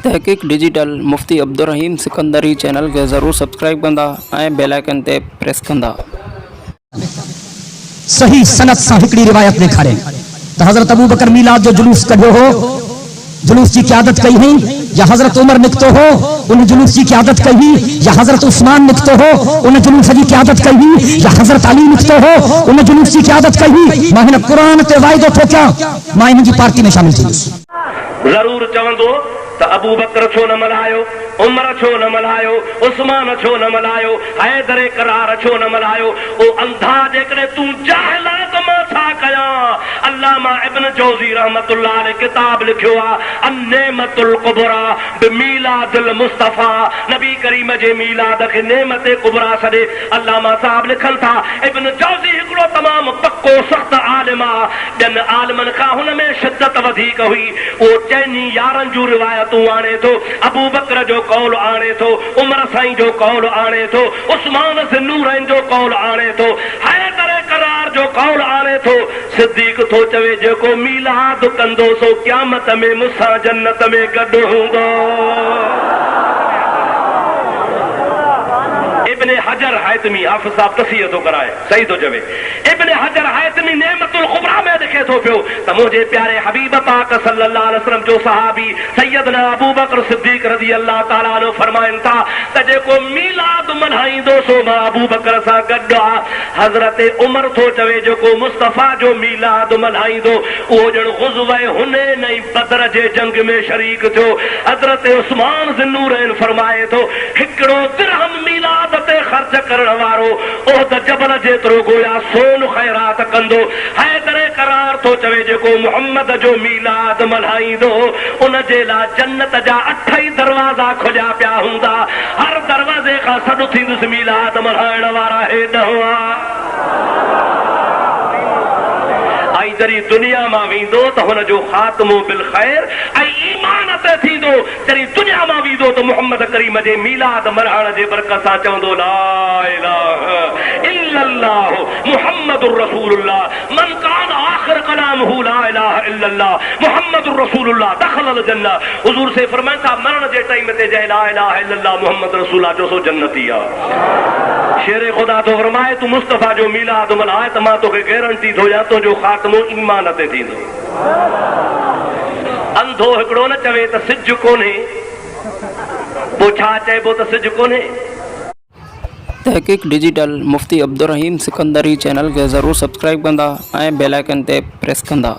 तहक़ीक़ डिजिटल मुफ्ती अब्दुर्रहीम सिकंदरी चैनल के ज़रूर सब्सक्राइब कंदा ऐं बेल आइकन ते प्रेस कंदा। सही सनद सां हिकिड़ी रिवायत ॾेखारे त हज़रत अबू बकर मीलाद जो जुलूस कढियो हो, जुलूस जी क़यादत कई हुई या हज़रत उमर निकितो हो उन जुलूस जी क़यादत कई हुई, या हज़रत उस्मान निकितो हो उन जुलूस जी क़यादत कई हुई, या हज़रत अली निकितो हो उन जुलूस जी क़यादत कई हुई। मां हिन क़ुरान ते वाइदो थो कयां, मां हिन जी पार्टी में शामिल थींदुसि। ज़रूर चवंदो त अबू बकर छो न मल्हायो, उमर छो न मल्हायो, उस्मान छो न मल्हायो, हैदर करार छो न मल्हायो। ओ अंधा जेकॾहिं तूं जाहिल आहे त मां छा कयां। अल्लामा इब्न जौज़ी रहमतुल्लाह अलैह किताब लिखियो आहे अन्नेमतुल कुबरा बिमीलादिल मुस्तफा, नबी करीम जे मीलाद खे नेमत कुबरा सॾे अल्लामा साहब लिखनि था। इब्न जौज़ी हिकिड़ो तमामु पक्को सख़्त आलिम आहे, ॿियनि आलिमनि खां हुन में शिद्दत वधीक हुई। उहो चइनी यारनि जूं रिवायतूं आणे थो, अबू बकर जो कौल आणे थो, उमर साईं जो कौल आणे थो, उस्मान ज़िन्नूरैन जो कौल आणे थो, हैदर करार जो कौल आणे थो। सिद्दीक़ थो चवे जेको मीलाद कंदो सो क़यामत में मूंसां जन्नत में गॾु हूंदो। इब्न हजर हैतमी हाफ़िज़ साहब तस्हीह थो कराए, सही थो चवे। इब्न हजर हैतमी नेमतुल कुबरा में लिखे थो पियो त मुंहिंजे प्यारे हबीब पाक सल्लल्लाहु अलैहि वसल्लम जो सहाबी सैयदना अबू बकर सिद्दीक़ रज़ी अल्लाह ताला अन्हु फरमाइनि था त जेको मीलाद मल्हाईंदो सो मां अबू बकर सां गॾु आहे। हज़रत उमर थो चवे जेको मुस्तफ़ा जो मीलाद मल्हाईंदो उहो ॼण ग़ुज़वे हुनैन ऐं बदर जे जंग में शरीक थियो। हज़रत उस्मान ज़िन्नूरैन फरमाए थो हिकिड़ो दिरहम मीलाद खर्च करण वारो ओ त जबल जेतिरो गोया सोन ख़ैरात कंदो। हैदर करार थो चवे जेको मुहम्मद जो मीलाद मल्हाईंदो उन जे लाइ जन्नत जा 8 ई दरवाज़ा खुलिया पिया हूंदा, हर दरवाज़े खां सॾु थींदुसि मीलाद मल्हाइण वारा हे ॾह। ऐं जॾहिं दुनिया मां वेंदो त हुनजो ख़ात्मो बिल ख़ैर ऐं ईमान ते थींदो। जॾहिं दुनिया मां वेंदो त मुहम्मद करीम जे मीलाद मल्हाइण जे बरकत सां चवंदो ला इलाहा इल्लल्लाह मुहम्मदुर रसूलुल्लाह मन कान आखिर कलामहु ला इलाहा इल्लल्लाह मुहम्मदुर रसूलुल्लाह दखलल जन्नह। हुजूर से फरमाइनि था मरण जे टाइम ते जंहिं ला इलाहा इल्लल्लाह मुहम्मद रसूलुल्लाह जो सो जन्नती आहे। शेर खुदा तो फरमाए तू मुस्तफा जो मीलाद मल्हाए त मां तोखे गारंटी थो ॾियां तुंहिंजो ख़ात्मो ईमान ते थींदो। अंधो हिकिड़ो न चवे त सिज कोन्हे, पोइ छा चइबो त सिज कोन्हे। तहक़ीक़ डिजिटल मुफ्ती अब्दुर्रहीम सिकंदरी चैनल के ज़रूर सब्सक्राइब कंदा ऐं बेल आइकन ते प्रेस कंदा।